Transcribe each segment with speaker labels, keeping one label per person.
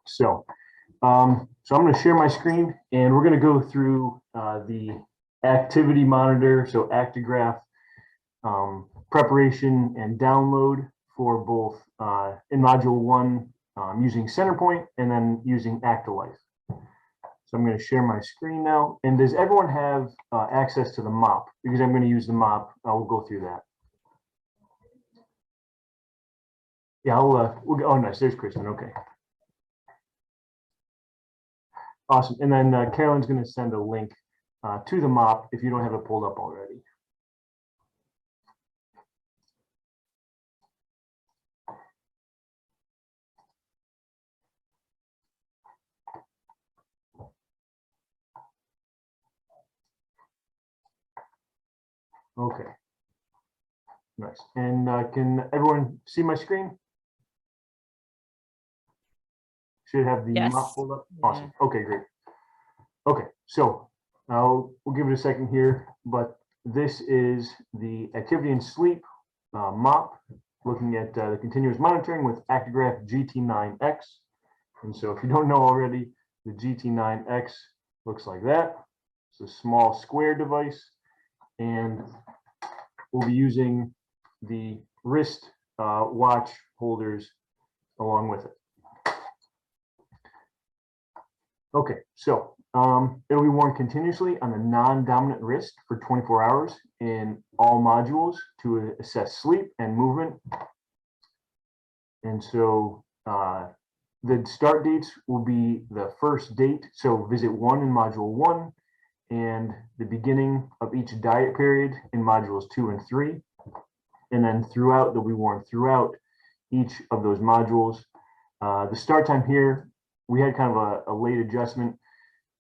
Speaker 1: So I'm going to share my screen, and we're going to go through the activity monitor, so ActiGraph preparation and download for both in module 1 using CentrePoint and then using ActiLife. So I'm going to share my screen now. And does everyone have access to the mop? Because I'm going to use the mop. I will go through that. Yeah, we'll go. Oh, nice. There's Kristen. Okay. Awesome. And then Carolyn's going to send a link to the mop if you don't have it pulled up already. Okay. Nice. And can everyone see my screen? Should have the mop pulled up. Awesome. Okay, great. Okay, so we'll give it a second here, but this is the activity and sleep mop, looking at the continuous monitoring with ActiGraph GT9X. And so if you don't know already, the GT9X looks like that. It's a small square device, and we'll be using the wrist watch holders along with it. Okay, so it'll be worn continuously on the non-dominant wrist for 24 hours in all modules to assess sleep and movement. And so the start dates will be the first date, so visit 1 in module 1, and the beginning of each diet period in modules 2 and 3. And then throughout, they'll be worn throughout each of those modules. The start time here, we had kind of a late adjustment,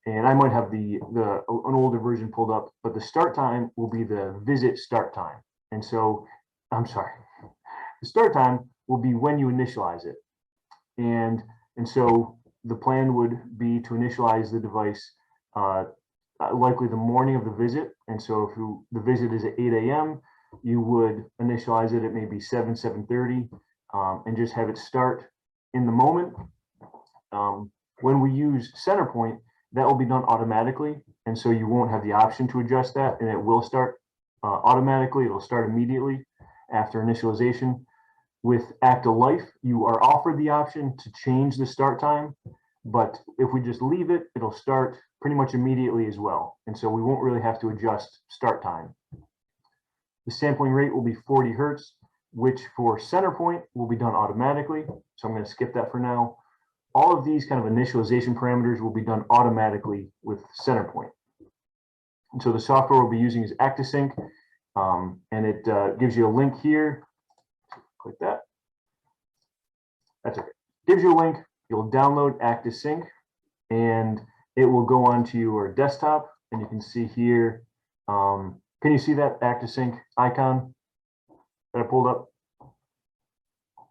Speaker 1: and I might have an older version pulled up, but the start time will be the visit start time. And so, I'm sorry, the start time will be when you initialize it. And so the plan would be to initialize the device likely the morning of the visit. And so if the visit is at 8 a.m., you would initialize it at maybe 7:30, and just have it start in the moment. When we use CentrePoint, that will be done automatically, and so you won't have the option to adjust that, and it will start automatically. It'll start immediately after initialization. With ActiLife, you are offered the option to change the start time, but if we just leave it, it'll start pretty much immediately as well, and so we won't really have to adjust start time. The sampling rate will be 40 Hertz, which for CentrePoint will be done automatically, so I'm going to skip that for now. All of these kind of initialization parameters will be done automatically with CentrePoint. And so the software we'll be using is ActiSync, and it gives you a link here. Click that. That's okay. Gives you a link. You'll download ActiSync, and it will go onto your desktop. And you can see here. Can you see that ActiSync icon that I pulled up?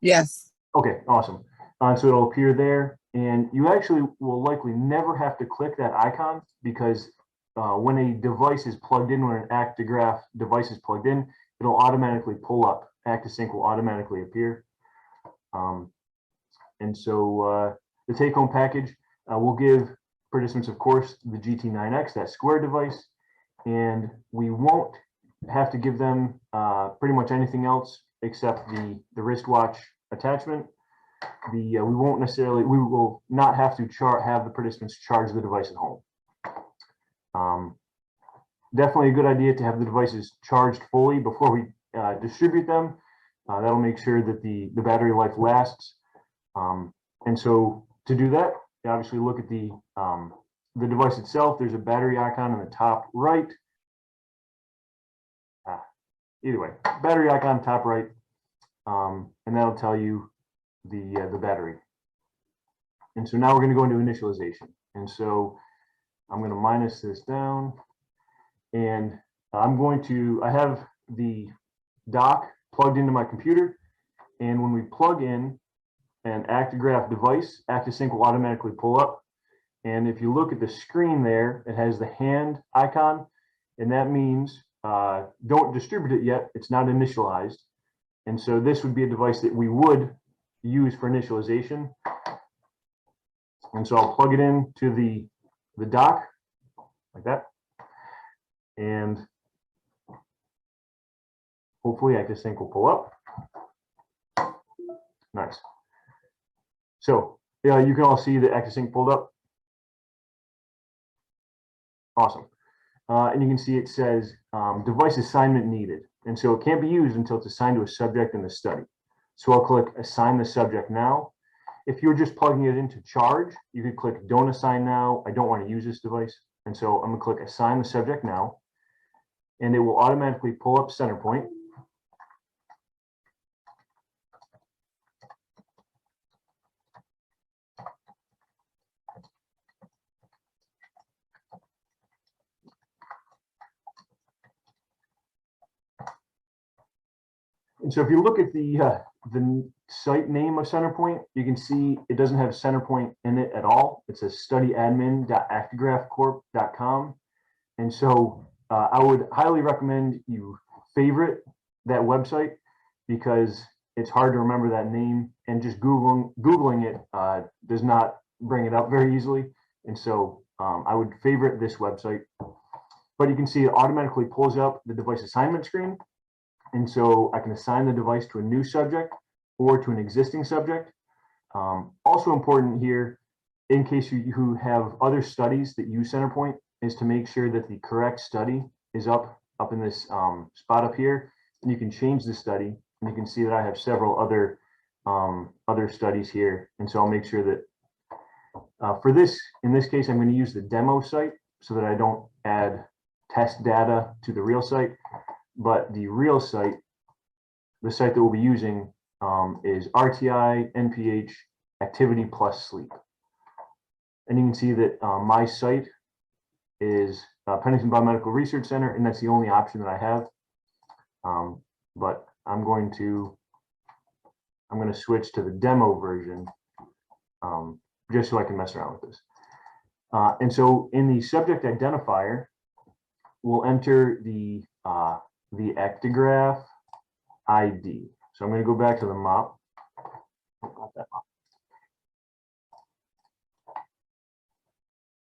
Speaker 2: Yes.
Speaker 1: Okay, awesome. So it'll appear there, and you actually will likely never have to click that icon, because when a device is plugged in, when an ActiGraph device is plugged in, it'll automatically pull up. ActiSync will automatically appear. And so the take-home package will give participants, of course, the GT9X, that square device, and we won't have to give them pretty much anything else except the wristwatch attachment. We will not have to have the participants charge the device at home. Definitely a good idea to have the devices charged fully before we distribute them. That'll make sure that the battery life lasts. And so to do that, you obviously look at the device itself. There's a battery icon in the top right. Either way, battery icon top right, and that'll tell you the battery. And so now we're going to go into initialization. And so I'm going to minus this down, and I have the dock plugged into my computer, and when we plug in an ActiGraph device, ActiSync will automatically pull up. And if you look at the screen there, it has the hand icon, and that means don't distribute it yet. It's not initialized. And so this would be a device that we would use for initialization. And so I'll plug it in to the dock like that. And hopefully ActiSync will pull up. Nice. So yeah, you can all see that ActiSync pulled up. Awesome. And you can see it says device assignment needed. And so it can't be used until it's assigned to a subject in the study. So I'll click assign the subject now. If you're just plugging it into charge, you could click don't assign now. I don't want to use this device. And so I'm going to click assign the subject now. And it will automatically pull up CentrePoint. And so if you look at the site name of CentrePoint, you can see it doesn't have CentrePoint in it at all. It says studyadmin.actigraphcorp.com. And so I would highly recommend you favorite that website because it's hard to remember that name, and just Googling it does not bring it up very easily. And so I would favorite this website. But you can see it automatically pulls up the device assignment screen. And so I can assign the device to a new subject or to an existing subject. Also important here, in case you have other studies that use CentrePoint, is to make sure that the correct study is up in this spot up here. And you can change the study, and you can see that I have several other studies here. And so I'll make sure that for this, in this case, I'm going to use the demo site so that I don't add test data to the real site. But the real site, the site that we'll be using is RTI NPH activity plus sleep. And you can see that my site is Pennington Biomedical Research Center, and that's the only option that I have. But I'm going to switch to the demo version just so I can mess around with this. And so in the subject identifier, we'll enter the ActiGraph ID. So I'm going to go back to the mop.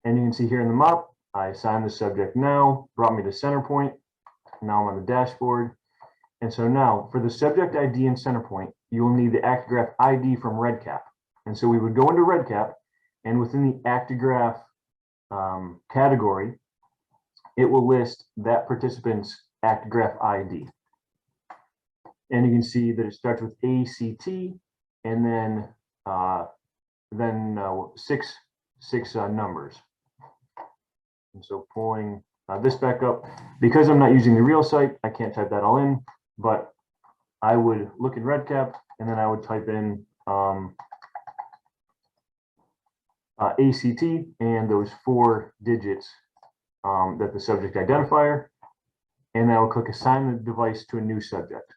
Speaker 1: And you can see here in the mop, I assigned the subject now, brought me to CentrePoint. Now I'm on the dashboard. And so now for the subject ID in CentrePoint, you will need the ActiGraph ID from RedCap. And so we would go into RedCap, and within the ActiGraph category, it will list that participant's ActiGraph ID. And you can see that it starts with ACT and then six numbers. And so pulling this back up, because I'm not using the real site, I can't type that all in, but I would look in RedCap and then I would type in ACT and those 4 digits that the subject identifier, and then I will click assign the device to a new subject.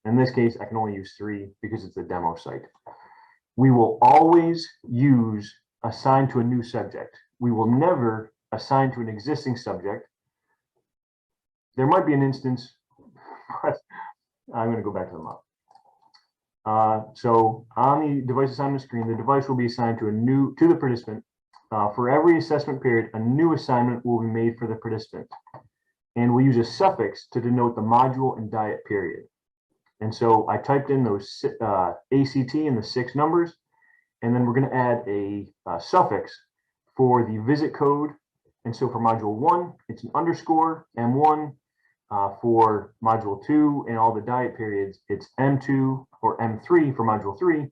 Speaker 1: In this case, I can only use 3 because it's a demo site. We will always use assign to a new subject. We will never assign to an existing subject. There might be an instance, but I'm going to go back to the map. So on the device assignment screen, the device will be assigned to the participant. For every assessment period, a new assignment will be made for the participant. And we'll use a suffix to denote the module and diet period. And so I typed in those ACT and the 6 numbers, and then we're going to add a suffix for the visit code. And so for module 1, it's an underscore M1. For module 2 and all the diet periods, it's M2 or M3 for module 3,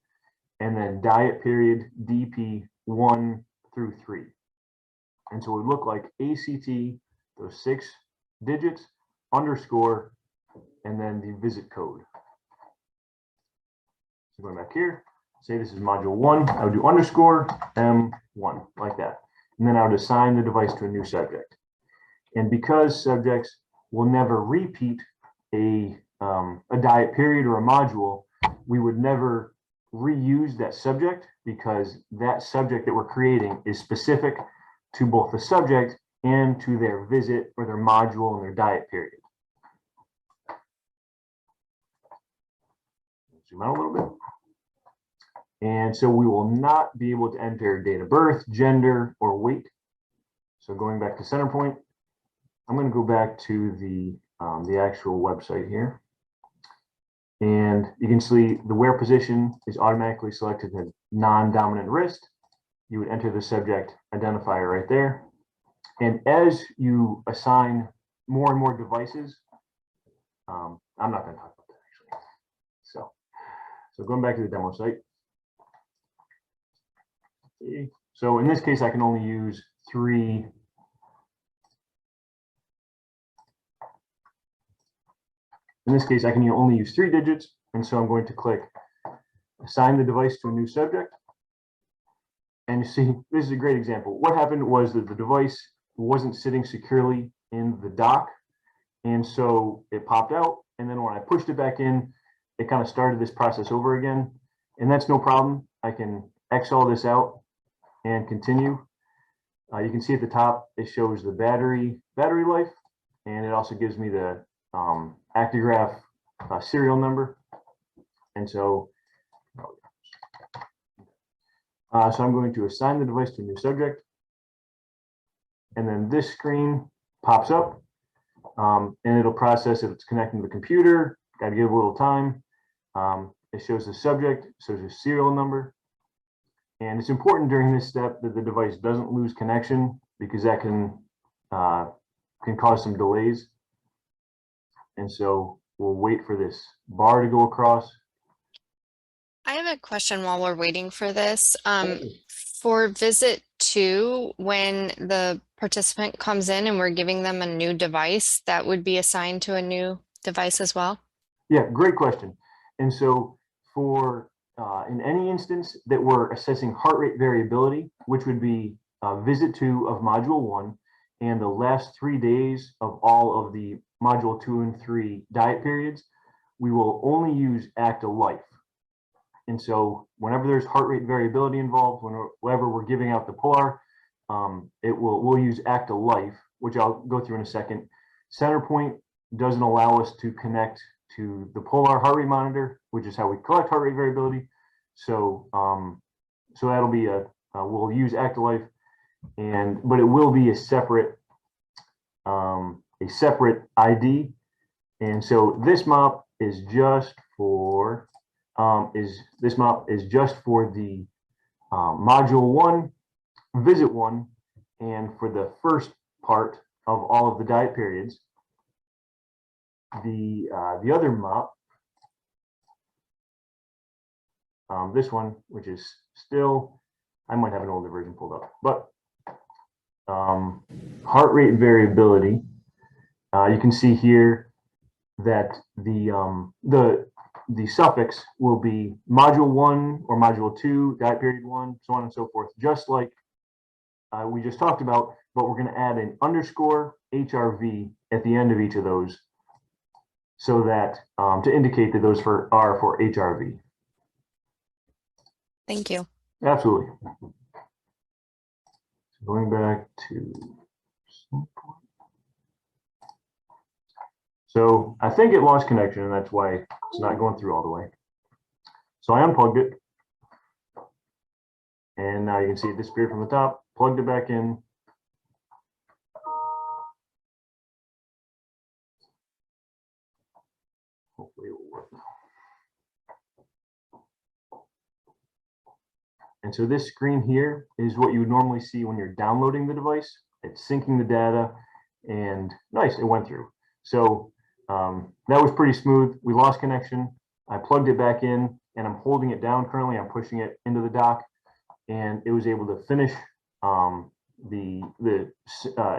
Speaker 1: and then diet period DP 1 through 3. And so it would look like ACT, those 6 digits, underscore, and then the visit code. So going back here, say this is module 1, I would do underscore M1 like that. And then I would assign the device to a new subject. And because subjects will never repeat a diet period or a module, we would never reuse that subject because that subject that we're creating is specific to both the subject and to their visit or their module and their diet period. Zoom out a little bit. And so we will not be able to enter date of birth, gender, or weight. So going back to CentrePoint, I'm going to go back to the actual website here. And you can see the where position is automatically selected as non-dominant wrist. You would enter the subject identifier right there. And as you assign more and more devices, I'm not going to talk about that actually. So going back to the demo site. So in this case, I can only use 3. In this case, I can only use 3 digits. And so I'm going to click assign the device to a new subject. And you see, this is a great example. What happened was that the device wasn't sitting securely in the dock. And so it popped out. And then when I pushed it back in, it kind of started this process over again. And that's no problem. I can X all this out and continue. You can see at the top, it shows the battery life. And it also gives me the ActiGraph serial number. And so, so I'm going to assign the device to a new subject. And then this screen pops up and it'll process if it's connecting to the computer. Got to give it a little time. It shows the subject, shows the serial number. And it's important during this step that the device doesn't lose connection because that can cause some delays. And so we'll wait for this bar to go across.
Speaker 2: I have a question while we're waiting for this. For visit 2, when the participant comes in and we're giving them a new device, that would be assigned to a new device as well?
Speaker 1: Yeah, great question. And so for in any instance that we're assessing heart rate variability, which would be visit 2 of module 1 and the last 3 days of all of the module 2 and 3 diet periods, we will only use ActiLife. And so whenever there's heart rate variability involved, whenever we're giving out the Polar, we'll use ActiLife, which I'll go through in a second. CentrePoint doesn't allow us to connect to the Polar heart rate monitor, which is how we collect heart rate variability. So so that'll be we'll use ActiLife, but it will be a separate ID. And so this mop is just for the module 1, visit 1, and for the first part of all of the diet periods. The other mop, this one, which is still, I might have an older version pulled up, but heart rate variability. You can see here that the suffix will be module 1 or module 2, diet period 1, so on and so forth, just like we just talked about, but we're going to add an underscore HRV at the end of each of those so that to indicate that those are for HRV.
Speaker 2: Thank you.
Speaker 1: Absolutely. So going back to, so I think it lost connection, and that's why it's not going through all the way. So I unplugged it, and now you can see it disappeared from the top. Plugged it back in. Hopefully it will work. And so this screen here is what you would normally see when you're downloading the device. It's syncing the data, and nice, it went through. So that was pretty smooth. We lost connection. I plugged it back in, and I'm holding it down currently. I'm pushing it into the dock, and it was able to finish the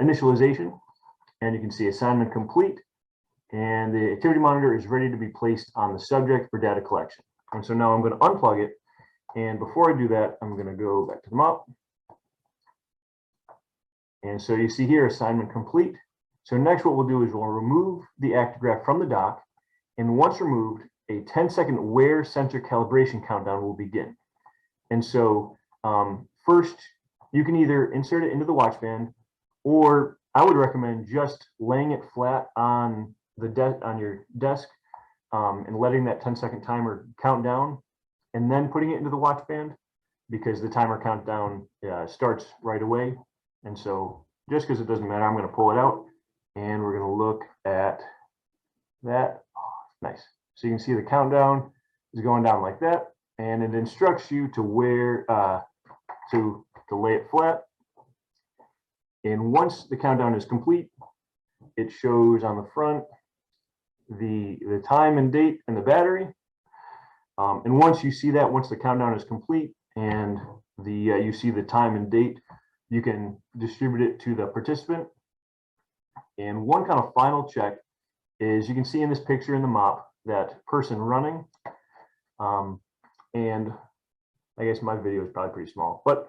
Speaker 1: initialization. And you can see assignment complete, and the activity monitor is ready to be placed on the subject for data collection. And so now I'm going to unplug it. And before I do that, I'm going to go back to the mop. And so you see here, assignment complete. So next what we'll do is we'll remove the ActiGraph from the dock. And once removed, a 10-second wear sensor calibration countdown will begin. And so first, you can either insert it into the watch band, or I would recommend just laying it flat on your desk and letting that 10-second timer count down. and then putting it into the watch band, because the timer countdown starts right away. And so just because it doesn't matter, I'm going to pull it out and we're going to look at that. Oh, nice. So you can see the countdown is going down like that, and it instructs you to where to lay it flat. And once the countdown is complete, it shows on the front the time and date and the battery. And once you see that, once the countdown is complete and you see the time and date, you can distribute it to the participant. And one kind of final check is, you can see in this picture in the mop that person running. And I guess my video is probably pretty small, but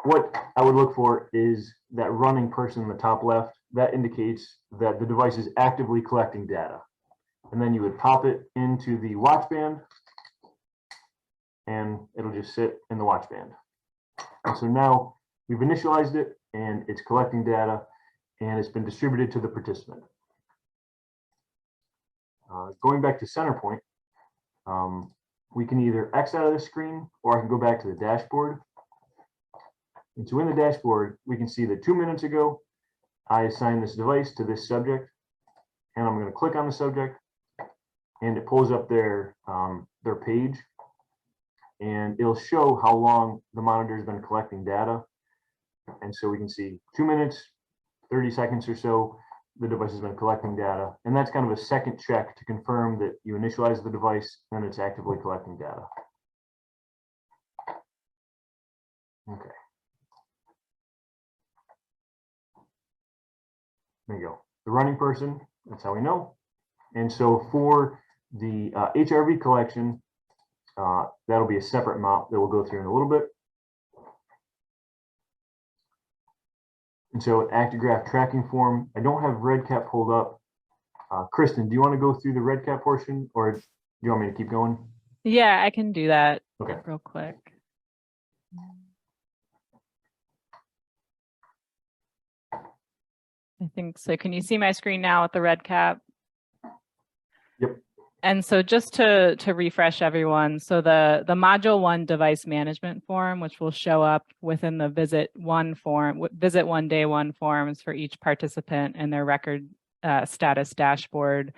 Speaker 1: what I would look for is that running person in the top left. That indicates that the device is actively collecting data. And then you would pop it into the watch band and it'll just sit in the watch band. And so now we've initialized it and it's collecting data and it's been distributed to the participant. Going back to CentrePoint, we can either X out of the screen or I can go back to the dashboard. And so in the dashboard, we can see that 2 minutes ago, I assigned this device to this subject, and I'm going to click on the subject, and it pulls up their page, and it'll show how long the monitor has been collecting data. And so we can see 2 minutes, 30 seconds or so, the device has been collecting data. And that's kind of a second check to confirm that you initialize the device and it's actively collecting data. Okay. There you go. The running person, that's how we know. And so for the HRV collection, that'll be a separate mop that we'll go through in a little bit. And so ActiGraph tracking form, I don't have RedCap pulled up. Kristen, do you want to go through the RedCap portion, or do you want me to keep going?
Speaker 3: Yeah, I can do that.
Speaker 1: Okay.
Speaker 3: Real quick. I think so. Can you see my screen now with the RedCap?
Speaker 1: Yep.
Speaker 3: And so just to refresh everyone, so the module 1 device management form, which will show up within the visit 1 form, visit 1 day 1 forms for each participant and their record status dashboard.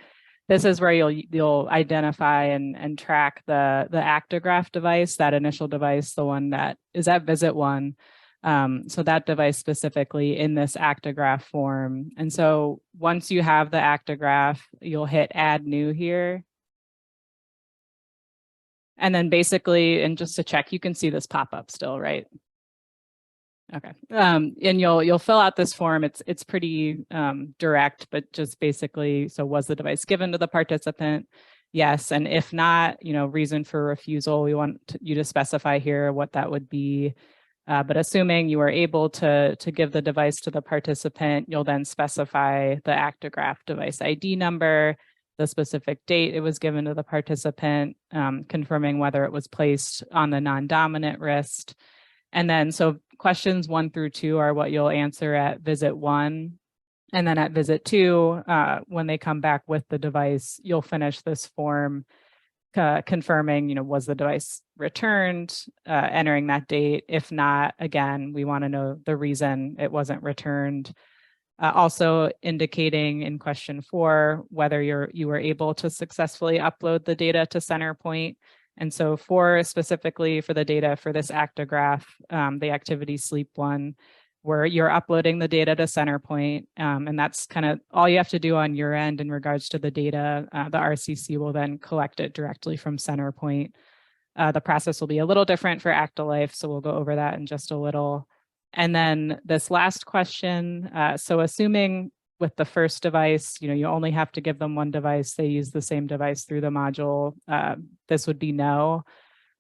Speaker 3: This is where you'll identify and track the ActiGraph device, that initial device, the one that is at visit 1. So that device specifically in this ActiGraph form. And so once you have the ActiGraph, you'll hit add new here. And then basically, and just to check, you can see this pop up still, right? Okay. And you'll fill out this form. It's pretty direct, but just basically, so was the device given to the participant? Yes. And if not, reason for refusal, we want you to specify here what that would be. But assuming you are able to give the device to the participant, you'll then specify the ActiGraph device ID number, the specific date it was given to the participant, confirming whether it was placed on the non-dominant wrist. And then, so questions 1 through 2 are what you'll answer at visit 1. And then at visit 2, when they come back with the device, you'll finish this form confirming, was the device returned, entering that date. If not, again, we want to know the reason it wasn't returned. Also indicating in question 4 whether you were able to successfully upload the data to CentrePoint. And so specifically for the data for this ActiGraph, the activity sleep one, where you're uploading the data to CentrePoint, and that's kind of all you have to do on your end in regards to the data. The RCC will then collect it directly from CentrePoint. The process will be a little different for ActiLife, so we'll go over that in just a little. And then this last question, so assuming with the first device, you only have to give them one device, they use the same device through the module, this would be no.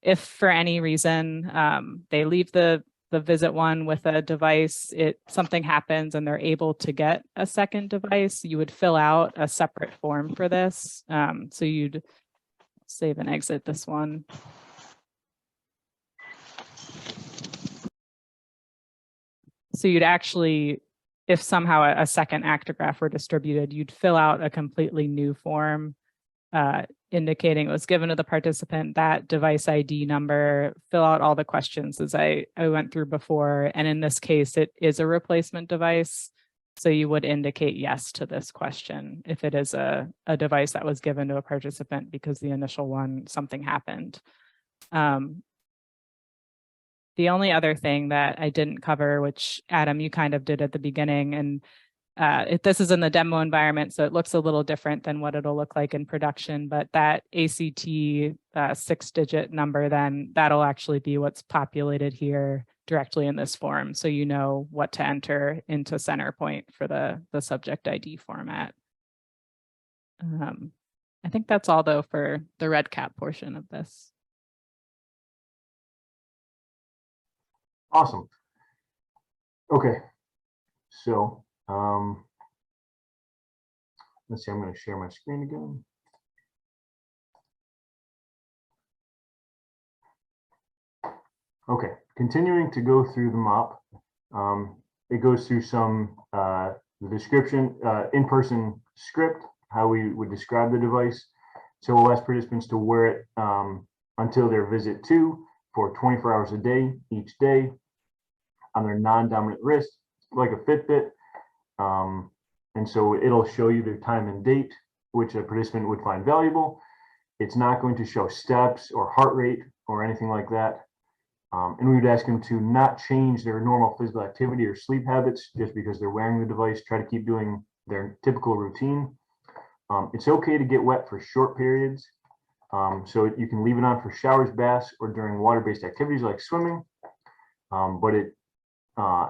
Speaker 3: If for any reason they leave the visit 1 with a device, something happens and they're able to get a second device, you would fill out a separate form for this. So you'd save and exit this one. So you'd actually, if somehow a second ActiGraph were distributed, you'd fill out a completely new form indicating it was given to the participant, that device ID number, fill out all the questions as I went through before. And in this case, it is a replacement device. So you would indicate yes to this question if it is a device that was given to a participant because the initial one, something happened. The only other thing that I didn't cover, which Adam, you kind of did at the beginning, and this is in the demo environment, so it looks a little different than what it'll look like in production, but that ACT 6-digit number, then that'll actually be what's populated here directly in this form. So you know what to enter into CentrePoint for the subject ID format. I think that's all though for the RedCap portion of this.
Speaker 1: Awesome. Okay, so let's see, I'm going to share my screen again. Okay, continuing to go through the mop, it goes through some the description, in-person script, how we would describe the device. So we'll ask participants to wear it until their visit 2 for 24 hours a day, each day, on their non-dominant wrist, like a Fitbit. And so it'll show you their time and date, which a participant would find valuable. It's not going to show steps or heart rate or anything like that. And we would ask them to not change their normal physical activity or sleep habits just because they're wearing the device. Try to keep doing their typical routine. It's okay to get wet for short periods. So you can leave it on for showers, baths, or during water-based activities like swimming. But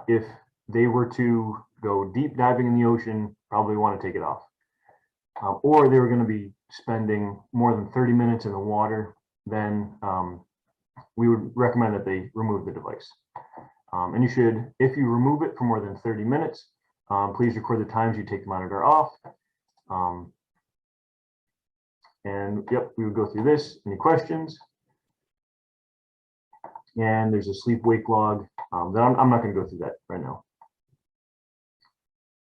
Speaker 1: if they were to go deep diving in the ocean, probably want to take it off. Or they were going to be spending more than 30 minutes in the water, then we would recommend that they remove the device. And you should, if you remove it for more than 30 minutes, please record the times you take the monitor off. And yep, we would go through this. Any questions? And there's a sleep wake log that I'm not going to go through that right now.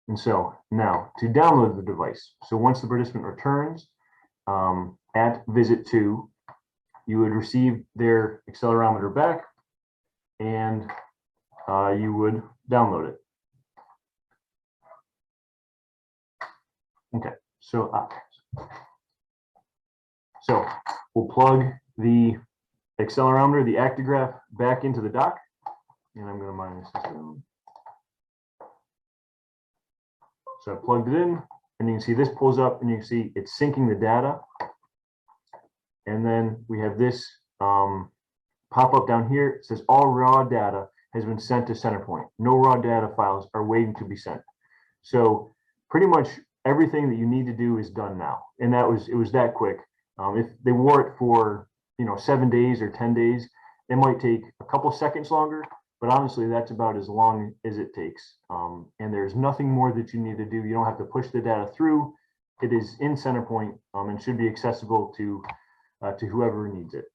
Speaker 1: And so now to download the device. So once the participant returns at visit 2, you would receive their accelerometer back and you would download it. Okay, so we'll plug the accelerometer, the ActiGraph, back into the dock, and I'm going to minus this down. So I plugged it in, and you can see this pulls up, and you can see it's syncing the data. And then we have this pop up down here. It says all raw data has been sent to CentrePoint. No raw data files are waiting to be sent. So pretty much everything that you need to do is done now, and it was that quick. If they wore it for 7 days or 10 days, it might take a couple seconds longer, but honestly, that's about as long as it takes. And there's nothing more that you need to do. You don't have to push the data through. It is in CentrePoint and should be accessible to whoever needs it.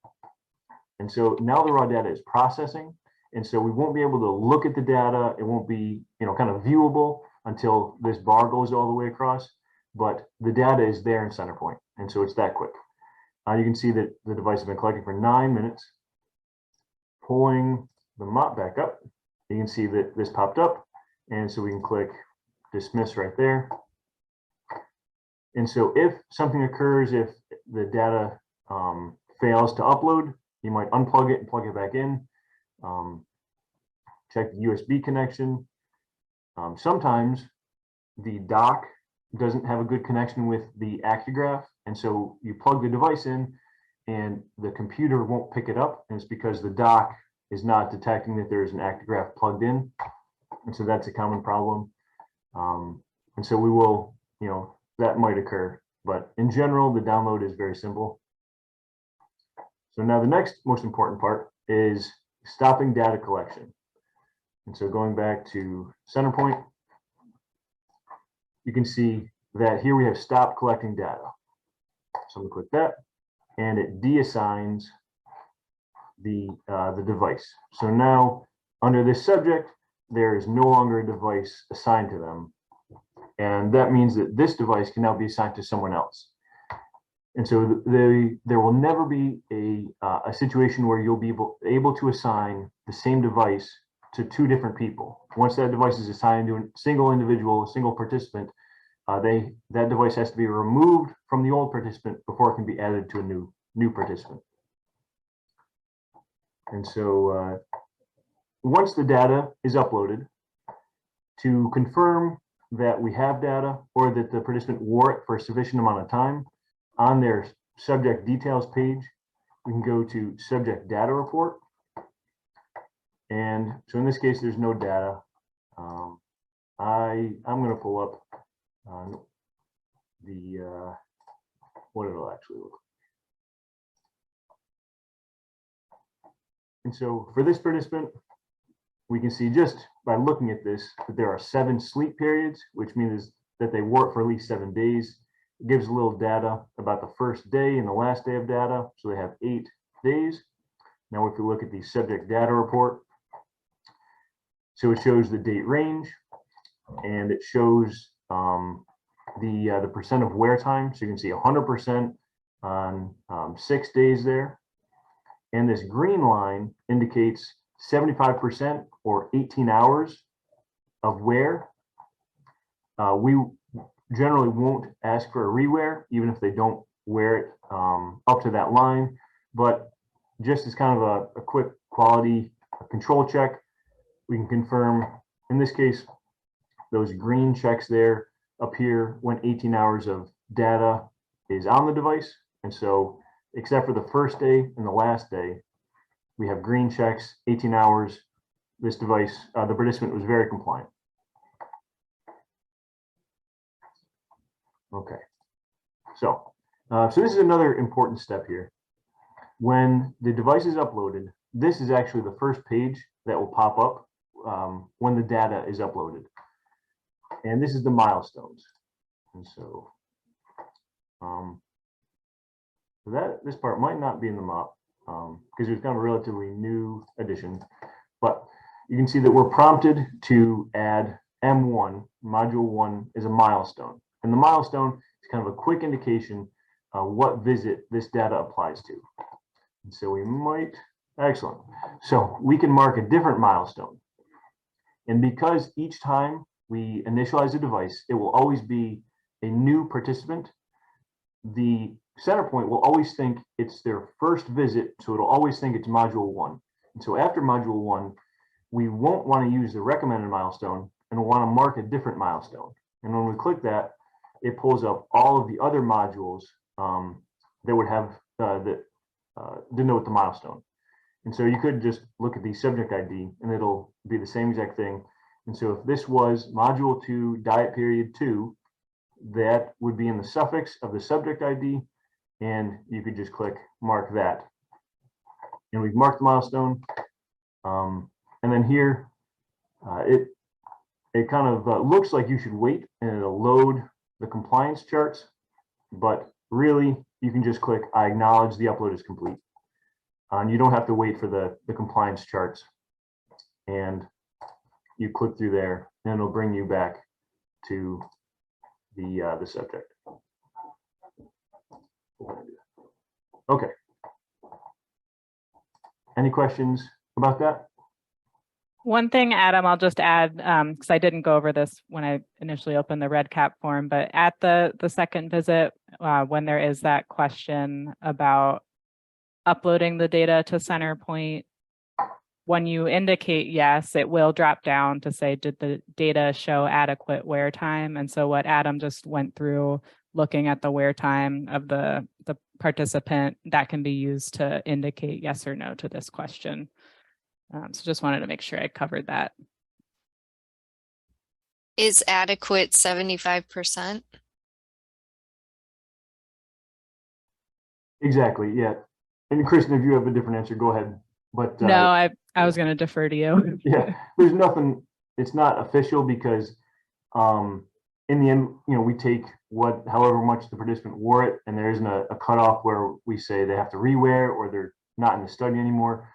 Speaker 1: And so now the raw data is processing, and so we won't be able to look at the data. It won't be kind of viewable until this bar goes all the way across, but the data is there in CentrePoint, and so it's that quick. You can see that the device has been collecting for 9 minutes. Pulling the mop back up, you can see that this popped up, and so we can click dismiss right there. And so if something occurs, if the data fails to upload, you might unplug it and plug it back in. Check the USB connection. Sometimes the dock doesn't have a good connection with the ActiGraph, and so you plug the device in and the computer won't pick it up, and it's because the dock is not detecting that there's an ActiGraph plugged in, and so that's a common problem. And so we will, that might occur, but in general, the download is very simple. So now the next most important part is stopping data collection. And so going back to CentrePoint, you can see that here we have stopped collecting data. So I'm going to click that, and it deassigns the device. So now under this subject, there is no longer a device assigned to them. And that means that this device can now be assigned to someone else. And so there will never be a situation where you'll be able to assign the same device to two different people. Once that device is assigned to a single individual, a single participant, that device has to be removed from the old participant before it can be added to a new participant. And so once the data is uploaded, to confirm that we have data or that the participant wore it for a sufficient amount of time, on their subject details page, we can go to subject data report. And so in this case, there's no data. I'm going to pull up what it'll actually look like. And so for this participant, we can see just by looking at this that there are 7 sleep periods, which means that they wore it for at least 7 days. It gives a little data about the first day and the last day of data. So they have 8 days. Now, if we look at the subject data report, so it shows the date range and it shows the percent of wear time. So you can see 100% on 6 days there. And this green line indicates 75% or 18 hours of wear. We generally won't ask for a rewear, even if they don't wear it up to that line. But just as kind of a quick quality control check, we can confirm, in this case, those green checks there appear when 18 hours of data is on the device. And so, except for the first day and the last day, we have green checks, 18 hours. This device, the participant was very compliant. Okay, so this is another important step here. When the device is uploaded, this is actually the first page that will pop up when the data is uploaded. And this is the milestones. And so this part might not be in the mop because it's kind of a relatively new addition, but you can see that we're prompted to add M1, module 1 is a milestone. And the milestone is kind of a quick indication what visit this data applies to. And so we might, excellent. So we can mark a different milestone. And because each time we initialize a device, it will always be a new participant. The CentrePoint will always think it's their first visit, so it'll always think it's module 1. And so after module 1, we won't want to use the recommended milestone and we'll want to mark a different milestone. And when we click that, it pulls up all of the other modules that would have denote the milestone. And so you could just look at the subject ID and it'll be the same exact thing. And so if this was module 2, diet period 2, that would be in the suffix of the subject ID, and you could just click mark that. And we've marked the milestone. And then here, it kind of looks like you should wait and it'll load the compliance charts, but really you can just click I acknowledge the upload is complete. And you don't have to wait for the compliance charts. And you click through there and it'll bring you back to the subject. Okay. Any questions about that?
Speaker 3: One thing, Adam, I'll just add, because I didn't go over this when I initially opened the RedCap form, but at the second visit, when there is that question about uploading the data to CentrePoint, when you indicate yes, it will drop down to say, did the data show adequate wear time? And so what Adam just went through, looking at the wear time of the participant, that can be used to indicate yes or no to this question. So just wanted to make sure I covered that.
Speaker 2: Is adequate 75%?
Speaker 1: Exactly, yeah. And Kristen, if you have a different answer, go ahead. But
Speaker 3: no, I was going to defer to you.
Speaker 1: Yeah, there's nothing, it's not official because in the end, we take however much the participant wore it, and there isn't a cutoff where we say they have to rewear or they're not in the study anymore.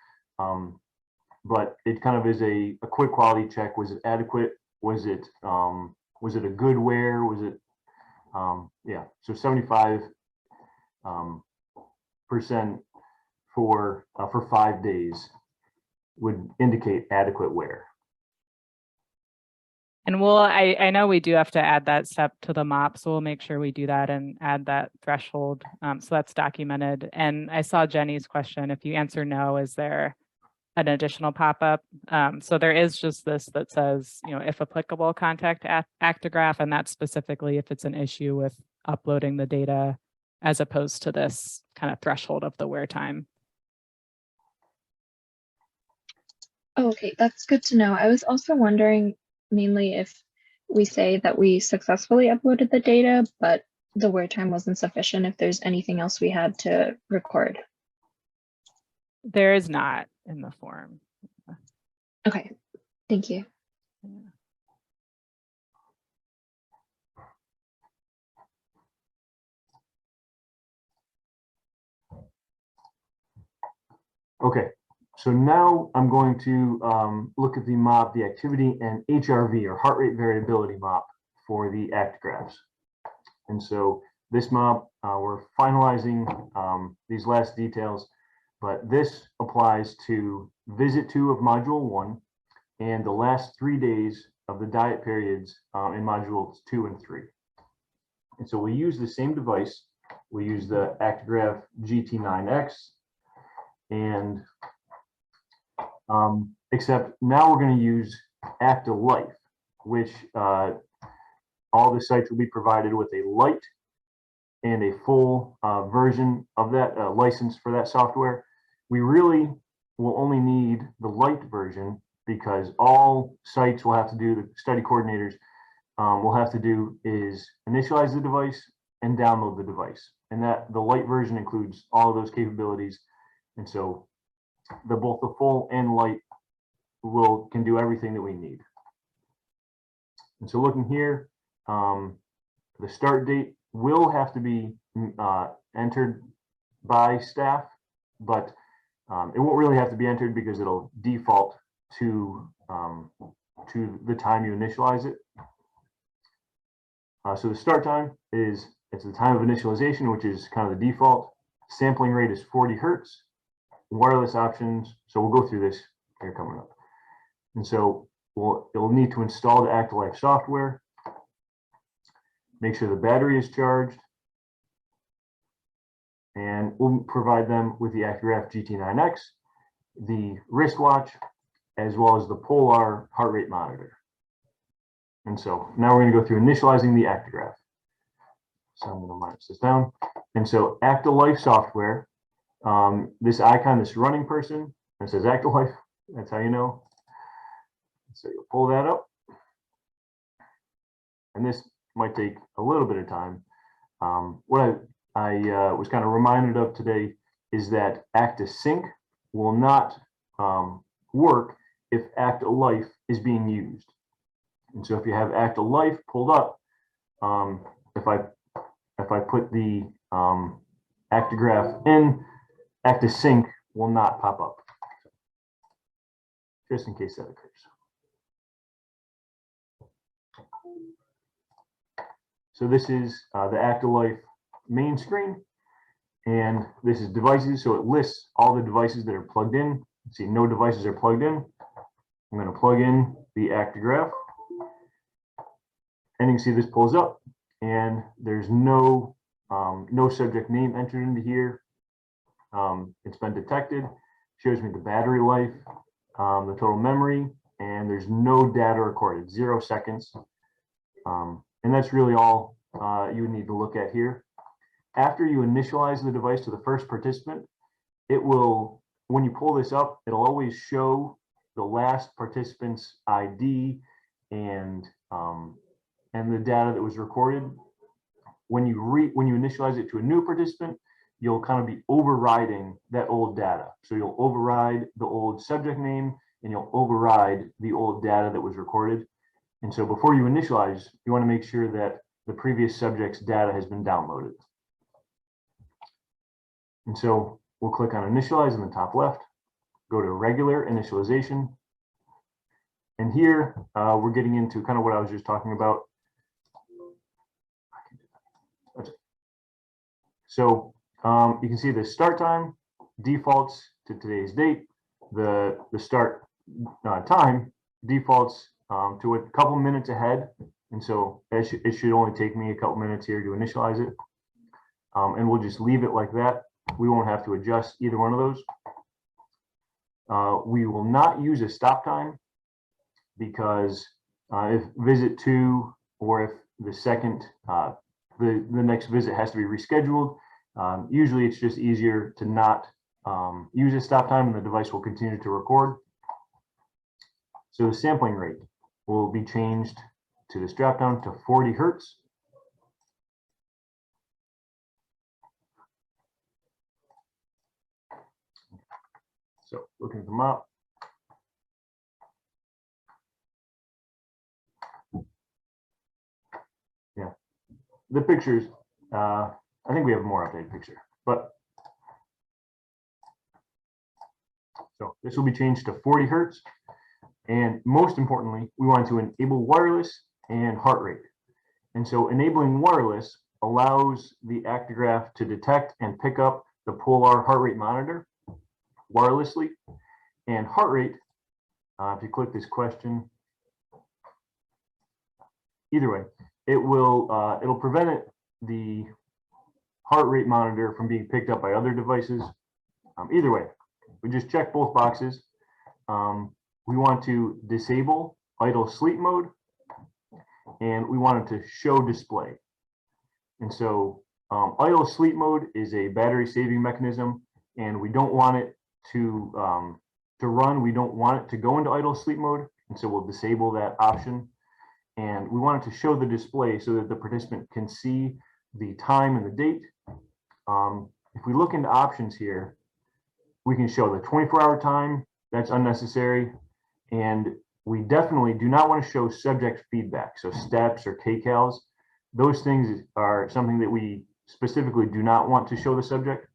Speaker 1: But it kind of is a quick quality check. Was it adequate? Was it a good wear? Was it, yeah, so 75 percent for 5 days would indicate adequate wear.
Speaker 3: And I know we do have to add that step to the MOP, so we'll make sure we do that and add that threshold. So that's documented. And I saw Jenny's question. If you answer no, is there an additional pop-up? So there is just this that says, if applicable, contact ActiGraph, and that's specifically if it's an issue with uploading the data, as opposed to this kind of threshold of the wear time.
Speaker 4: Oh, okay, that's good to know. I was also wondering mainly if we say that we successfully uploaded the data, but the wear time wasn't sufficient, if there's anything else we had to record.
Speaker 3: There is not in the form.
Speaker 4: Okay, thank you.
Speaker 1: Okay, so now I'm going to look at the MOP, the activity and HRV, or heart rate variability MOP for the ActiGraphs. And so this MOP, we're finalizing these last details, but this applies to visit 2 of module 1 and the last 3 days of the diet periods in modules 2 and 3. And so we use the same device. We use the ActiGraph GT9X, and except now we're going to use ActiLife, which all the sites will be provided with a light and a full version of that license for that software. We really will only need the light version because all sites will have to do, the study coordinators will have to do is initialize the device and download the device. And that the light version includes all of those capabilities. And so both the full and light can do everything that we need. And so looking here, the start date will have to be entered by staff, but it won't really have to be entered because it'll default to the time you initialize it. So the start time it's the time of initialization, which is kind of the default. Sampling rate is 40 Hertz. Wireless options, so we'll go through this here coming up. And so it'll need to install the ActiLife software, make sure the battery is charged, and we'll provide them with the ActiGraph GT9X, the wristwatch, as well as the Polar heart rate monitor. And so now we're going to go through initializing the ActiGraph. So I'm going to minus this down. And so ActiLife software, this icon, this running person, that says ActiLife, that's how you know. So you'll pull that up. And this might take a little bit of time. What I was kind of reminded of today is that ActiSync will not work if ActiLife is being used. And so if you have ActiLife pulled up, if I put the ActiGraph in, ActiSync will not pop up, just in case that occurs. So this is the ActiLife main screen, and this is devices. So it lists all the devices that are plugged in. See, no devices are plugged in. I'm going to plug in the ActiGraph, and you can see this pulls up, and there's no subject name entered into here. It's been detected. Shows me the battery life, the total memory, and there's no data recorded, 0 seconds. And that's really all you would need to look at here. After you initialize the device to the first participant, it will, when you pull this up, it'll always show the last participant's ID and the data that was recorded. When you initialize it to a new participant, you'll kind of be overriding that old data. So you'll override the old subject name and you'll override the old data that was recorded. And so before you initialize, you want to make sure that the previous subject's data has been downloaded. And so we'll click on initialize in the top left, go to regular initialization. And here we're getting into kind of what I was just talking about. So you can see the start time defaults to today's date. The start time defaults to a couple minutes ahead. And so it should only take me a couple minutes here to initialize it. And we'll just leave it like that. We won't have to adjust either one of those. We will not use a stop time because if visit 2 or if the second, the next visit has to be rescheduled, usually it's just easier to not use a stop time and the device will continue to record. So the sampling rate will be changed to this drop down to 40 Hertz. So looking at the map. Yeah, the pictures, I think we have a more updated picture, but so this will be changed to 40 Hertz. And most importantly, we want to enable wireless and heart rate. And so enabling wireless allows the ActiGraph to detect and pick up the polar heart rate monitor wirelessly. And heart rate, if you click this question, either way, it will it'll prevent the heart rate monitor from being picked up by other devices. Either way, we just check both boxes. We want to disable idle sleep mode, and we want it to show display. And so idle sleep mode is a battery saving mechanism, and we don't want it to run. We don't want it to go into idle sleep mode, and so we'll disable that option. And we want it to show the display so that the participant can see the time and the date. If we look into options here, we can show the 24-hour time. That's unnecessary. And we definitely do not want to show subject feedback, so steps or kcals. Those things are something that we specifically do not want to show the subject.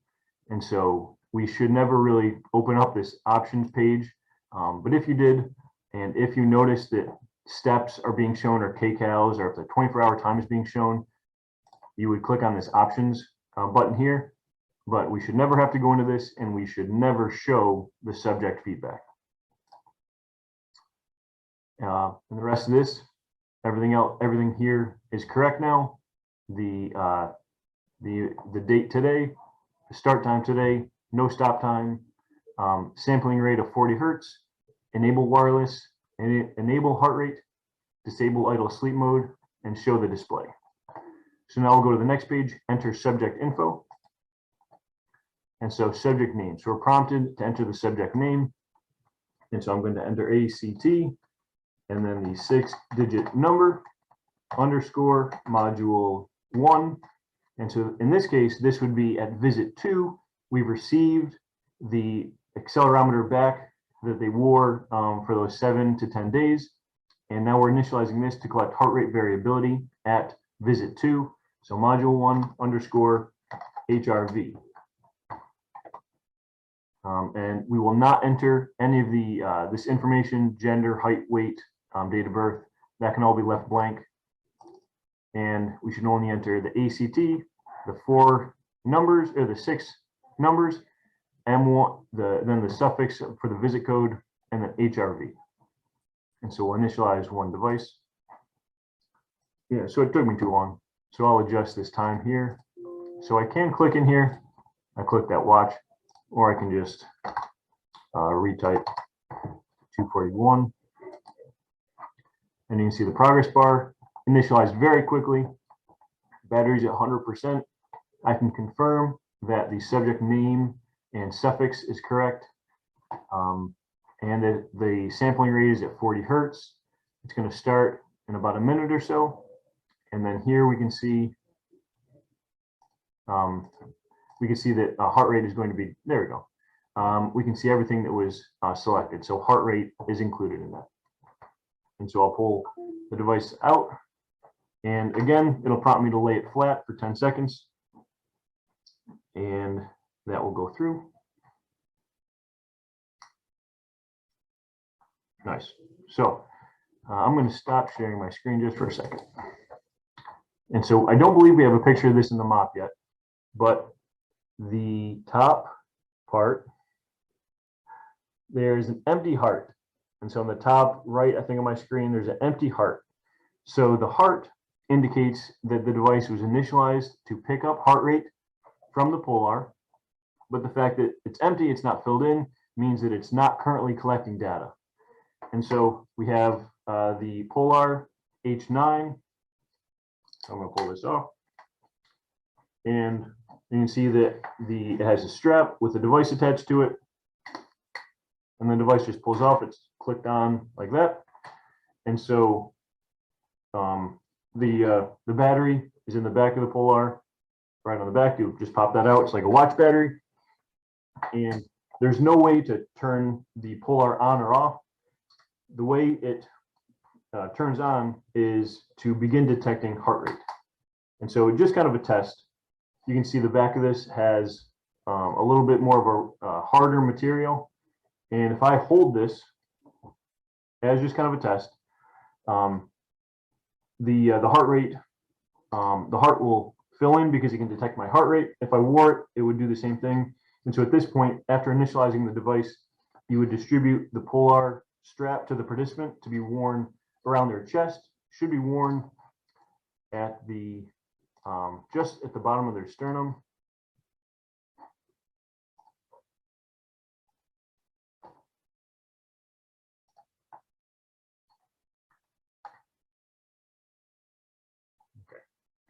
Speaker 1: And so we should never really open up this options page. But if you did, and if you notice that steps are being shown or kcals, or if the 24-hour time is being shown, you would click on this options button here. But we should never have to go into this, and we should never show the subject feedback. And the rest of this, everything here is correct now. The date today, the start time today, no stop time, sampling rate of 40 Hertz, enable wireless, enable heart rate, disable idle sleep mode, and show the display. So now we'll go to the next page, enter subject info. And so subject name. So we're prompted to enter the subject name. And so I'm going to enter ACT and then the 6-digit number underscore module 1. And so in this case, this would be at visit 2. We've received the accelerometer back that they wore for those 7 to 10 days. And now we're initializing this to collect heart rate variability at visit 2. So module 1 underscore HRV. And we will not enter any of the this information, gender, height, weight, date of birth. That can all be left blank. And we should only enter the ACT, the 4 numbers or the 6 numbers, M1, then the suffix for the visit code, and then HRV. And so we'll initialize one device. Yeah, so it took me too long. So I'll adjust this time here. So I can click in here. I click that watch, or I can just retype 241. And you can see the progress bar initialized very quickly. Battery's at 100%. I can confirm that the subject name and suffix is correct. And that the sampling rate is at 40 Hertz. It's going to start in about a minute or so. And then here we can see that heart rate is going to be, there we go. We can see everything that was selected. So heart rate is included in that. And so I'll pull the device out. And again, it'll prompt me to lay it flat for 10 seconds. And that will go through. Nice. So I'm going to stop sharing my screen just for a second. And so I don't believe we have a picture of this in the mop yet, but the top part, there's an empty heart. And so on the top right, I think on my screen, there's an empty heart. So the heart indicates that the device was initialized to pick up heart rate from the Polar, but the fact that it's empty, it's not filled in, means that it's not currently collecting data. And so we have the Polar H9. So I'm going to pull this off. And you can see that it has a strap with a device attached to it. And the device just pulls off. It's clicked on like that. And so the battery is in the back of the Polar, right on the back. You just pop that out. It's like a watch battery. And there's no way to turn the Polar on or off. The way it turns on is to begin detecting heart rate. And so just kind of a test. You can see the back of this has a little bit more of a harder material. And if I hold this as just kind of a test, the heart rate, the heart will fill in because it can detect my heart rate. If I wore it, it would do the same thing. And so at this point, after initializing the device, you would distribute the Polar strap to the participant to be worn around their chest. Should be worn at the just at the bottom of their sternum. Okay,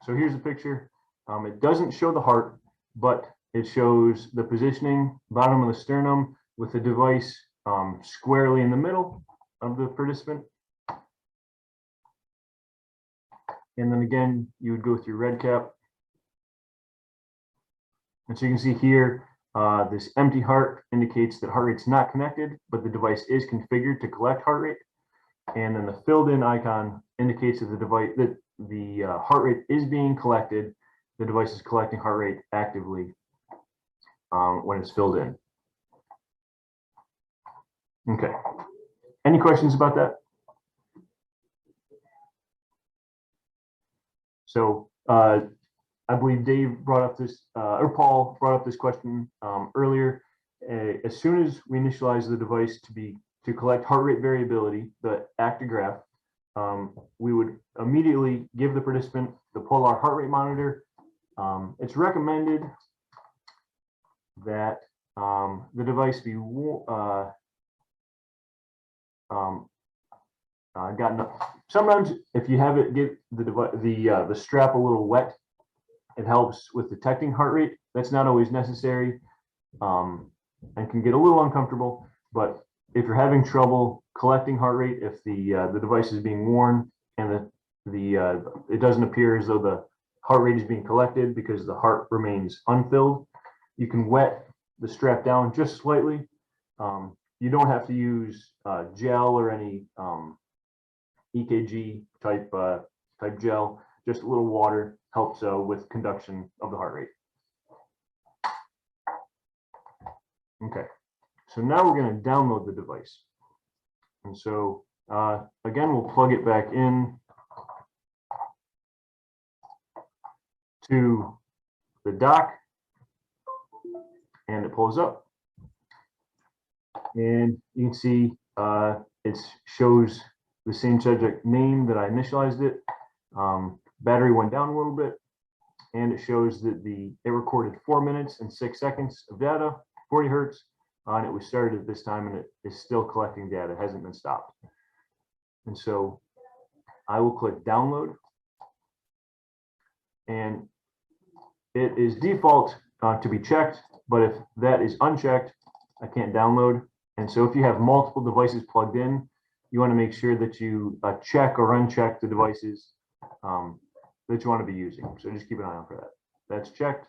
Speaker 1: so here's a picture. It doesn't show the heart, but it shows the positioning, bottom of the sternum, with the device squarely in the middle of the participant. And then again, you would go through RedCap. And so you can see here, this empty heart indicates that heart rate's not connected, but the device is configured to collect heart rate. And then the filled in icon indicates that the device, that the heart rate is being collected. The device is collecting heart rate actively when it's filled in. Okay. Any questions about that? So I believe Dave brought up this, or Paul brought up this question earlier. As soon as we initialize the device to collect heart rate variability, the ActiGraph, we would immediately give the participant the Polar heart rate monitor. It's recommended that the device be sometimes if you have it get the strap a little wet, it helps with detecting heart rate. That's not always necessary and can get a little uncomfortable. But if you're having trouble collecting heart rate, if the device is being worn and it doesn't appear as though the heart rate is being collected because the heart remains unfilled, you can wet the strap down just slightly. You don't have to use gel or any EKG type gel. Just a little water helps with conduction of the heart rate. Okay, so now we're going to download the device. And so again, we'll plug it back in to the dock, and it pulls up. And you can see it shows the same subject name that I initialized it. Battery went down a little bit, and it shows that it recorded 4 minutes and 6 seconds of data, 40 hertz, and it was started at this time, and it is still collecting data. It hasn't been stopped. And so I will click download, and it is default to be checked, but if that is unchecked, I can't download. And so if you have multiple devices plugged in, you want to make sure that you check or uncheck the devices that you want to be using. So just keep an eye out for that. That's checked.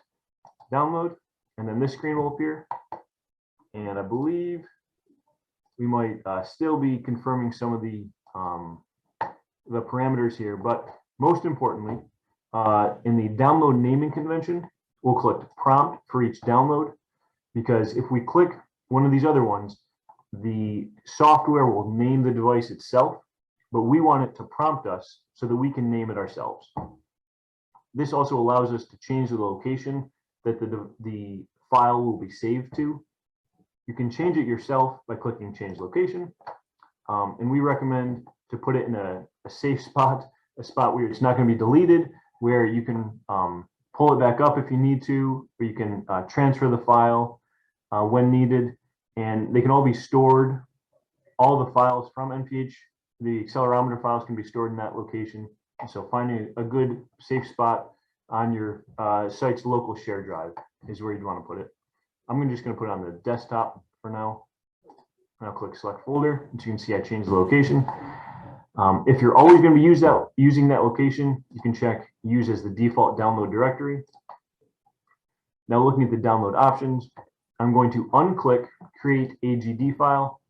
Speaker 1: Download, and then this screen will appear. And I believe we might still be confirming some of the parameters here, but most importantly, in the download naming convention, we'll click prompt for each download, because if we click one of these other ones, the software will name the device itself, but we want it to prompt us so that we can name it ourselves. This also allows us to change the location that the file will be saved to. You can change it yourself by clicking change location. And we recommend to put it in a safe spot, a spot where it's not going to be deleted, where you can pull it back up if you need to, or you can transfer the file when needed, and they can all be stored. All the files from NPH, the accelerometer files, can be stored in that location. And so finding a good safe spot on your site's local share drive is where you'd want to put it. I'm just going to put it on the desktop for now. And I'll click select folder. As you can see, I changed the location. If you're always going to be using that location, you can check use as the default download directory. Now looking at the download options, I'm going to unclick create AGD file.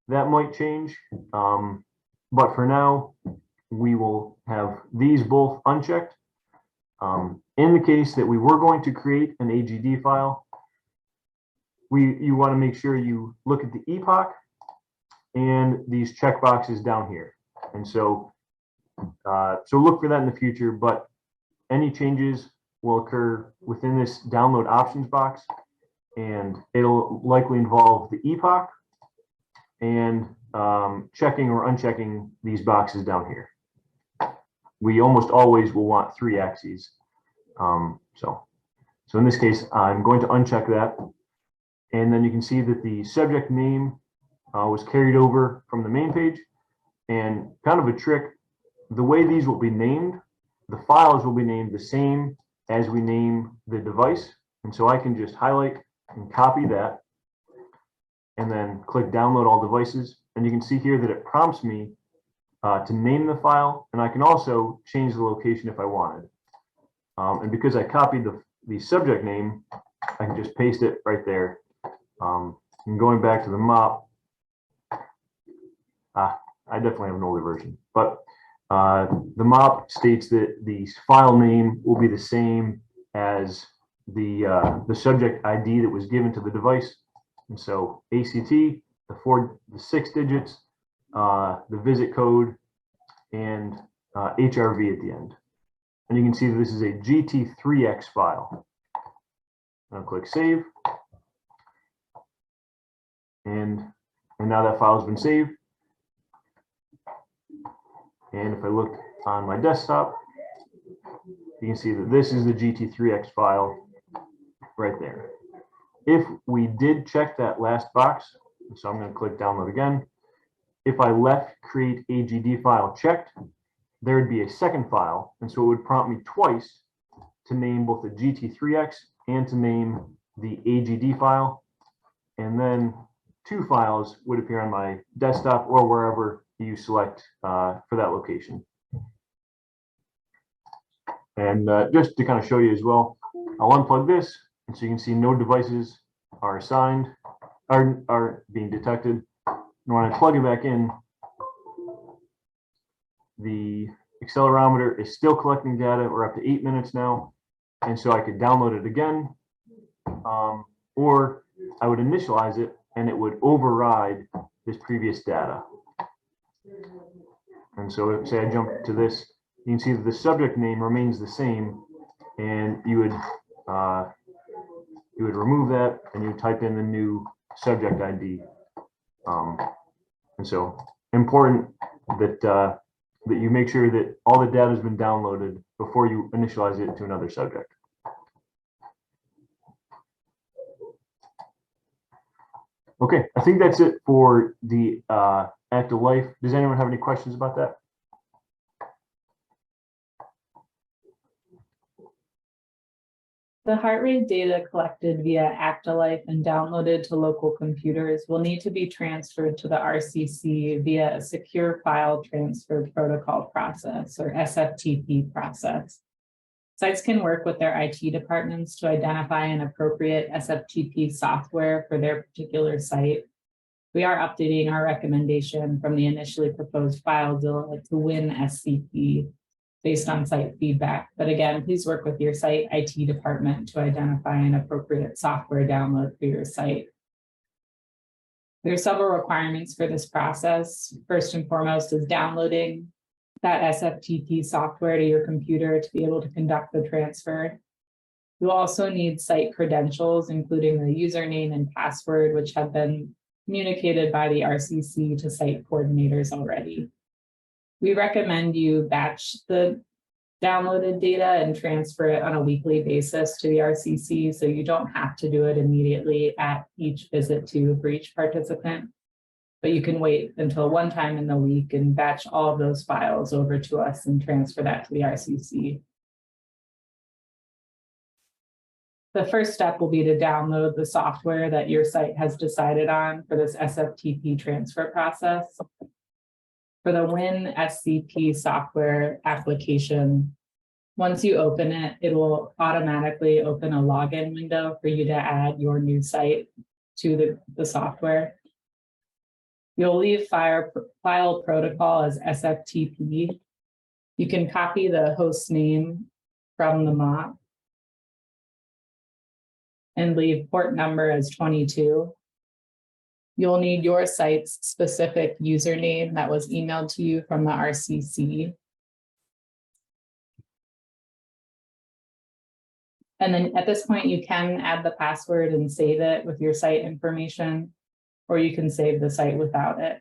Speaker 1: That might change, but for now, we will have these both unchecked. In the case that we were going to create an AGD file, you want to make sure you look at the epoch and these checkboxes down here. And so look for that in the future, but any changes will occur within this download options box, and it'll likely involve the epoch and checking or unchecking these boxes down here. We almost always will want 3 axes. So in this case, I'm going to uncheck that. And then you can see that the subject name was carried over from the main page. And kind of a trick, the way these will be named, the files will be named the same as we name the device. And so I can just highlight and copy that, and then click download all devices. And you can see here that it prompts me to name the file, and I can also change the location if I wanted. And because I copied the subject name, I can just paste it right there. And going back to the mop, I definitely have an older version, but the mop states that the file name will be the same as the subject ID that was given to the device. And so ACT, the 6 digits, the visit code, and HRV at the end. And you can see that this is a GT3X file. I'll click save. And now that file has been saved. And if I look on my desktop, you can see that this is the GT3X file right there. If we did check that last box, so I'm going to click download again. If I left create AGD file checked, there would be a second file. And so it would prompt me twice to name both the GT3X and to name the AGD file. And then 2 files would appear on my desktop or wherever you select for that location. And just to kind of show you as well, I'll unplug this, and so you can see no devices are assigned, are being detected. And when I plug it back in, the accelerometer is still collecting data. We're up to 8 minutes now, and so I could download it again, or I would initialize it, and it would override this previous data. And so say I jump to this, you can see that the subject name remains the same, and you would remove that and you would type in the new subject ID. And so important that that you make sure that all the data has been downloaded before you initialize it to another subject. Okay, I think that's it for the ActiLife. Does anyone have any questions about that?
Speaker 5: The heart rate data collected via ActiLife and downloaded to local computers will need to be transferred to the RCC via a secure file transfer protocol process, or SFTP process. Sites can work with their IT departments to identify an appropriate SFTP software for their particular site. We are updating our recommendation from the initially proposed FileZilla to WinSCP based on site feedback. But again, please work with your site IT department to identify an appropriate software download for your site. There are several requirements for this process. First and foremost is downloading that SFTP software to your computer to be able to conduct the transfer. You'll also need site credentials, including the username and password, which have been communicated by the RCC to site coordinators already. We recommend you batch the downloaded data and transfer it on a weekly basis to the RCC, so you don't have to do it immediately at each visit to for each participant, but you can wait until one time in the week and batch all of those files over to us and transfer that to the RCC. The first step will be to download the software that your site has decided on for this SFTP transfer process. For the WinSCP software application, once you open it, it will automatically open a login window for you to add your new site to the software. You'll leave file protocol as SFTP. You can copy the host name from the MOP and leave port number as 22. You'll need your site's specific username that was emailed to you from the RCC. And then at this point, you can add the password and save it with your site information, or you can save the site without it.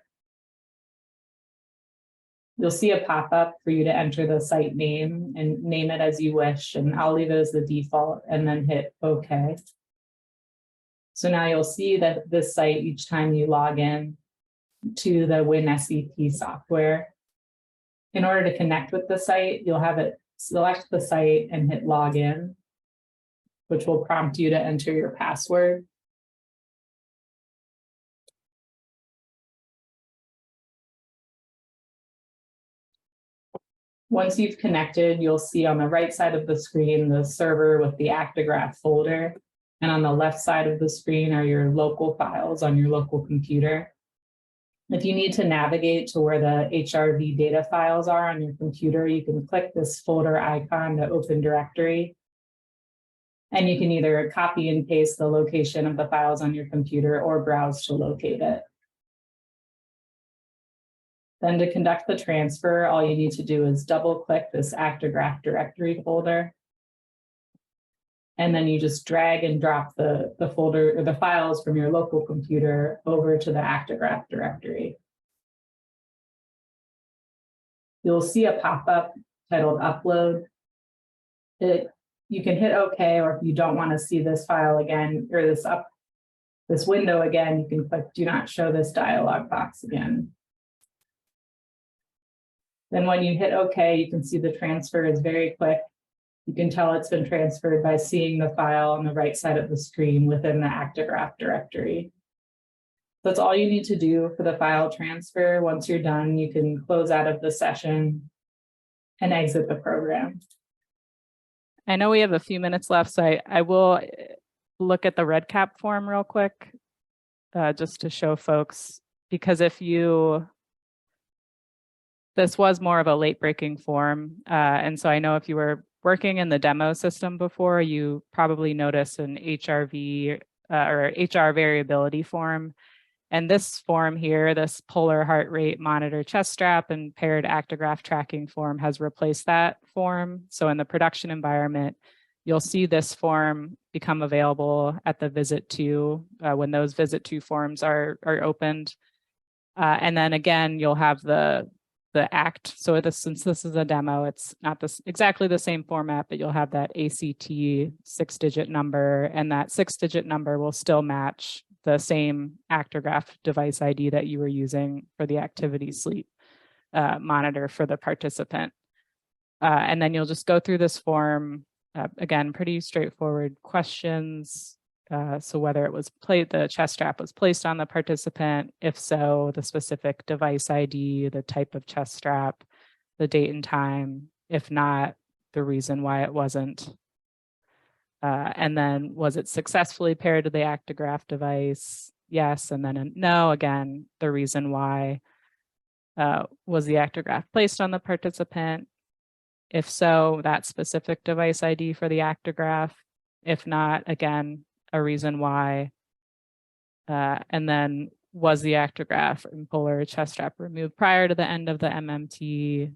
Speaker 5: You'll see a pop-up for you to enter the site name and name it as you wish, and I'll leave it as the default and then hit OK. So now you'll see that this site, each time you log in to the WinSCP software, in order to connect with the site, you'll have it select the site and hit login, which will prompt you to enter your password. Once you've connected, you'll see on the right side of the screen the server with the ActiGraph folder. And on the left side of the screen are your local files on your local computer. If you need to navigate to where the HRV data files are on your computer, you can click this folder icon to open directory. And you can either copy and paste the location of the files on your computer or browse to locate it. Then to conduct the transfer, all you need to do is double click this ActiGraph directory folder. And then you just drag and drop the folder or the files from your local computer over to the ActiGraph directory. You'll see a pop-up titled Upload. You can hit OK, or if you don't want to see this file again, or this window again, you can click Do Not Show This dialog box again. Then when you hit OK, you can see the transfer is very quick. You can tell it's been transferred by seeing the file on the right side of the screen within the ActiGraph directory. That's all you need to do for the file transfer. Once you're done, you can close out of the session and exit the program.
Speaker 3: I know we have a few minutes left, so I will look at the RedCap form real quick, just to show folks, because this was more of a late breaking form. And so I know if you were working in the demo system before, you probably noticed an HRV or HR variability form. And this form here, this polar heart rate monitor chest strap and paired ActiGraph tracking form has replaced that form. So in the production environment, you'll see this form become available at the visit to when those visit to forms are opened. And then again, you'll have the ACT. So since this is a demo, it's not exactly the same format, but you'll have that ACT 6-digit number, and that 6-digit number will still match the same ActiGraph device ID that you were using for the activity sleep monitor for the participant. And then you'll just go through this form. Again, pretty straightforward questions. So whether it was the chest strap was placed on the participant, if so, the specific device ID, the type of chest strap, the date and time, if not, the reason why it wasn't. And then was it successfully paired to the ActiGraph device? Yes, and then no, again, the reason why. Was the ActiGraph placed on the participant? If so, that specific device ID for the ActiGraph. If not, again, a reason why. And then was the ActiGraph and polar chest strap removed prior to the end of the MMT?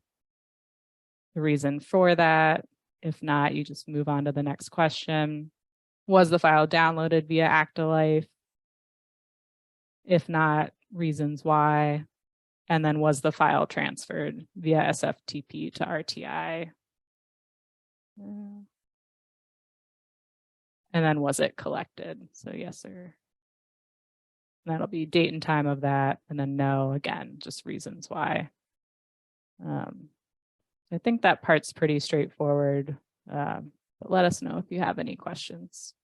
Speaker 3: The reason for that. If not, you just move on to the next question. Was the file downloaded via ActiLife? If not, reasons why. And then was the file transferred via SFTP to RTI? And then was it collected? So yes or that'll be date and time of that. And then no, again, just reasons why. I think that part's pretty straightforward, but let us know if you have any questions.